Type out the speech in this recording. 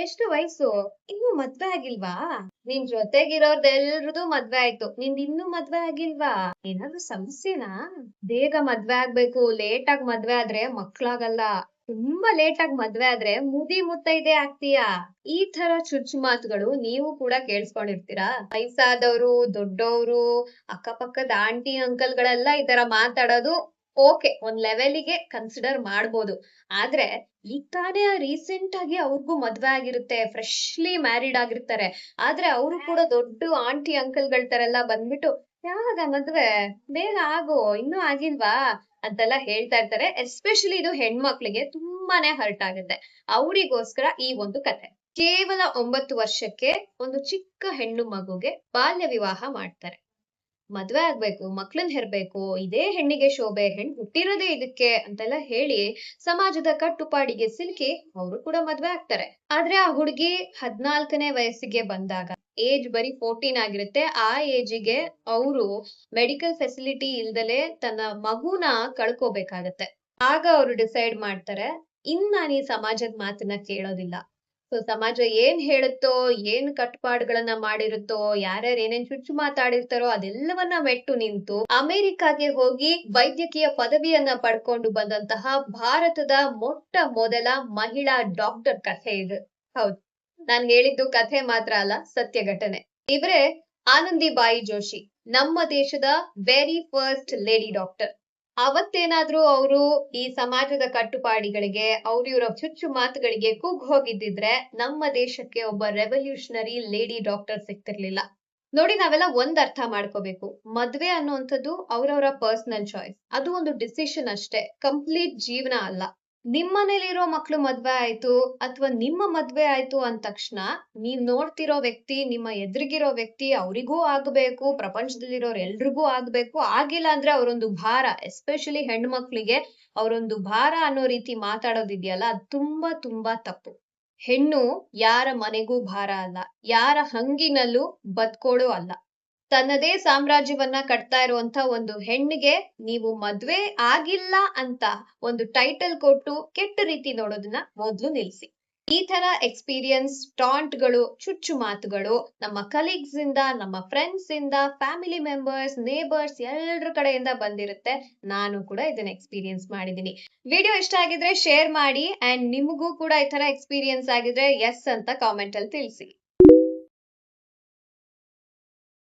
ಎಷ್ಟು ವಯಸ್ಸು? ಇನ್ನೂ ಮದ್ವೆ ಆಗಿಲ್ವಾ? ನಿನ್ ಜೊತೆಗಿರೋರ್ದೆಲ್ರದು ಮದ್ವೆ ಆಯ್ತು. ನಿಂದ್ ಇನ್ನೂ ಮದ್ವೆ ಆಗಿಲ್ವಾ? ಏನಾದ್ರೂ ಸಮಸ್ಯೆನಾ? ಬೇಗ ಮದ್ವೆ ಆಗ್ಬೇಕು. ಲೇಟ್ ಆಗಿ ಮದ್ವೆ ಆದ್ರೆ ಮಕ್ಳಾಗಲ್ಲ. ತುಂಬಾ ಲೇಟ್ ಆಗಿ ಮದ್ವೆ ಆದ್ರೆ ಮುದಿ ಮುತ್ತೈದೆ ಆಗ್ತೀಯಾ. ಈ ತರ ಚುಚ್ಚು ಮಾತುಗಳು ನೀವು ಕೂಡ ಕೇಳಿಸ್ಕೊಂಡಿರ್ತೀರಾ? ವಯಸ್ಸಾದವ್ರು, ದೊಡ್ಡೋರು, ಅಕ್ಕಪಕ್ಕದ ಆಂಟಿ ಅಂಕಲ್ಗಳೆಲ್ಲ ಈ ತರ ಮಾತಾಡೋದು ಓಕೆ, ಒಂದ್ ಲೆವೆಲಿಗೆ ಕನ್ಸಿಡರ್ ಮಾಡ್ಬೋದು. ಆದ್ರೆ ಈಗ ತಾನೇ ರೀಸೆಂಟ್ ಆಗಿ ಅವ್ರಿಗೂ ಮದ್ವೆ ಆಗಿರುತ್ತೆ, ಫ್ರೆಶ್ಲಿ ಮ್ಯಾರಿಡ್ ಆಗಿರ್ತಾರೆ. ಆದ್ರೆ ಅವರು ಕೂಡ ದೊಡ್ಡ ಆಂಟಿ ಅಂಕಲ್ಗಳ ತರ ಎಲ್ಲ ಬಂದ್ಬಿಟ್ಟು ಯಾವಾಗ ಮದ್ವೆ, ಬೇಗ ಆಗು, ಇನ್ನೂ ಆಗಿಲ್ವಾ ಅಂತೆಲ್ಲ ಹೇಳ್ತಾ ಇರ್ತಾರೆ. ಎಸ್ಪೆಷಲಿ ಇದು ಹೆಣ್ಮಕ್ಳಿಗೆ ತುಂಬಾನೇ ಹರ್ಟ್ ಆಗುತ್ತೆ. ಅವರಿಗೋಸ್ಕರ ಈ ಒಂದು ಕಥೆ. ಕೇವಲ 9 ವರ್ಷಕ್ಕೆ ಒಂದು ಚಿಕ್ಕ ಹೆಣ್ಣು ಮಗುಗೆ ಬಾಲ್ಯ ವಿವಾಹ ಮಾಡ್ತಾರೆ. ಮದ್ವೆ ಆಗ್ಬೇಕು, ಮಕ್ಳನ್ ಹೆರ್ಬೇಕು, ಇದೇ ಹೆಣ್ಣಿಗೆ ಶೋಭೆ, ಹೆಣ್ ಹುಟ್ಟಿರೋದೇ ಇದಕ್ಕೆ ಅಂತೆಲ್ಲ ಹೇಳಿ ಸಮಾಜದ ಕಟ್ಟುಪಾಡಿಗೆ ಸಿಲುಕಿ ಅವರು ಕೂಡ ಮದ್ವೆ ಆಗ್ತಾರೆ. ಆದ್ರೆ ಆ ಹುಡುಗಿ 14ನೇ ವಯಸ್ಸಿಗೆ ಬಂದಾಗ, ಏಜ್ ಬರೀ 14 ಆಗಿರುತ್ತೆ. ಆ ಏಜಿಗೆ ಅವರು ಮೆಡಿಕಲ್ ಫೆಸಿಲಿಟಿ ಇಲ್ದಲೆ ತನ್ನ ಮಗುನ ಕಳ್ಕೋಬೇಕಾಗತ್ತೆ. ಆಗ ಅವರು ಡಿಸೈಡ್ ಮಾಡ್ತಾರೆ, ಇನ್ ನಾನು ಈ ಸಮಾಜದ ಮಾತನ್ನ ಕೇಳೋದಿಲ್ಲ. ಸೊ ಸಮಾಜ ಏನ್ ಹೇಳುತ್ತೋ, ಏನ್ ಕಟ್ಟುಪಾಡುಗಳನ್ನ ಮಾಡಿರುತ್ತೋ, ಯಾರ್ಯಾರು ಏನೇನ್ ಚುಚ್ಚು ಮಾತಾಡಿರ್ತಾರೋ ಅದೆಲ್ಲವನ್ನ ಮೆಟ್ಟು ನಿಂತು ಅಮೆರಿಕಾಗೆ ಹೋಗಿ ವೈದ್ಯಕೀಯ ಪದವಿಯನ್ನ ಪಡ್ಕೊಂಡು ಬಂದಂತಹ ಭಾರತದ ಮೊಟ್ಟ ಮೊದಲ ಮಹಿಳಾ ಡಾಕ್ಟರ್ ಕಥೆ ಇದು. ಹೌದು, ನಾನ್ ಹೇಳಿದ್ದು ಕಥೆ ಮಾತ್ರ ಅಲ್ಲ, ಸತ್ಯ ಘಟನೆ. ಇವ್ರೇ ಆನಂದಿಬಾಯಿ ಜೋಶಿ, ನಮ್ಮ ದೇಶದ ವೆರಿ ಫಸ್ಟ್ ಲೇಡಿ ಡಾಕ್ಟರ್. ಅವತ್ತೇನಾದ್ರೂ ಅವರು ಈ ಸಮಾಜದ ಕಟ್ಟುಪಾಡಿಗಳಿಗೆ, ಇವರ ಚುಚ್ಚು ಮಾತುಗಳಿಗೆ ಕುಗ್ಗ್ ಹೋಗಿದ್ದಿದ್ರೆ ನಮ್ಮ ದೇಶಕ್ಕೆ ಒಬ್ಬ ರೆವಲ್ಯೂಷನರಿ ಲೇಡಿ ಡಾಕ್ಟರ್ ಸಿಗ್ತಿರ್ಲಿಲ್ಲ. ನೋಡಿ, ನಾವೆಲ್ಲ ಒಂದ್ ಅರ್ಥ ಮಾಡ್ಕೋಬೇಕು. ಮದ್ವೆ ಅನ್ನುವಂಥದ್ದು ಅವ್ರವರ ಪರ್ಸನಲ್ ಚಾಯ್ಸ್. ಅದು ಒಂದು ಡಿಸಿಷನ್ ಅಷ್ಟೇ, ಕಂಪ್ಲೀಟ್ ಜೀವನ ಅಲ್ಲ. ನಿಮ್ಮನೇಲಿರೋ ಮಕ್ಳು ಮದ್ವೆ ಆಯ್ತು ಅಥವಾ ನಿಮ್ಮ ಮದ್ವೆ ಆಯ್ತು ಅಂದ ತಕ್ಷಣ ನೀವ್ ನೋಡ್ತಿರೋ ವ್ಯಕ್ತಿ, ನಿಮ್ಮ ಎದುರಿಗಿರೋ ವ್ಯಕ್ತಿ ಅವ್ರಿಗೂ ಆಗ್ಬೇಕು, ಪ್ರಪಂಚದಲ್ಲಿರೋರ್ ಎಲ್ರಿಗೂ ಆಗ್ಬೇಕು. ಆಗಿಲ್ಲ ಅಂದ್ರೆ ಅವರೊಂದು ಭಾರ. ಎಸ್ಪೆಷಲಿ ಹೆಣ್ಮಕ್ಳಿಗೆ ಅವರೊಂದು ಭಾರ ಅನ್ನೋ ರೀತಿ ಮಾತಾಡೋದಿದೆಯಲ್ಲ, ಅದು ತುಂಬಾ ತುಂಬಾ ತಪ್ಪು. ಹೆಣ್ಣು ಯಾರ ಮನೆಗೂ ಭಾರ ಅಲ್ಲ, ಯಾರ ಹಂಗಿನಲ್ಲೂ ಬದ್ಕೋಳು ಅಲ್ಲ. ತನ್ನದೇ ಸಾಮ್ರಾಜ್ಯವನ್ನ ಕಟ್ತಾ ಇರುವಂತ ಒಂದು ಹೆಣ್ಣಿಗೆ ನೀವು ಮದ್ವೆ ಆಗಿಲ್ಲ ಅಂತ ಒಂದು ಟೈಟಲ್ ಕೊಟ್ಟು ಕೆಟ್ಟ ರೀತಿ ನೋಡೋದನ್ನ ಮೊದ್ಲು ನಿಲ್ಸಿ. ಈ ತರ ಎಕ್ಸ್ಪೀರಿಯನ್ಸ್, ಟಾಂಟ್ಗಳು, ಚುಚ್ಚು ಮಾತುಗಳು ನಮ್ಮ ಕಲೀಗ್ಸ್ ಇಂದ, ನಮ್ಮ ಫ್ರೆಂಡ್ಸ್ ಇಂದ, ಫ್ಯಾಮಿಲಿ ಮೆಂಬರ್ಸ್, ನೇಬರ್ಸ್ ಎಲ್ಲರ ಕಡೆಯಿಂದ ಬಂದಿರುತ್ತೆ. ನಾನು ಕೂಡ ಇದನ್ನ ಎಕ್ಸ್ಪೀರಿಯನ್ಸ್ ಮಾಡಿದೀನಿ. ವಿಡಿಯೋ ಇಷ್ಟ ಆಗಿದ್ರೆ ಶೇರ್ ಮಾಡಿ, ಅಂಡ್ ನಿಮಗೂ ಕೂಡ ಈ ತರ ಎಕ್ಸ್ಪೀರಿಯನ್ಸ್ ಆಗಿದ್ರೆ ಎಸ್ ಅಂತ ಕಾಮೆಂಟ್ ಅಲ್ಲಿ ತಿಳಿಸಿ.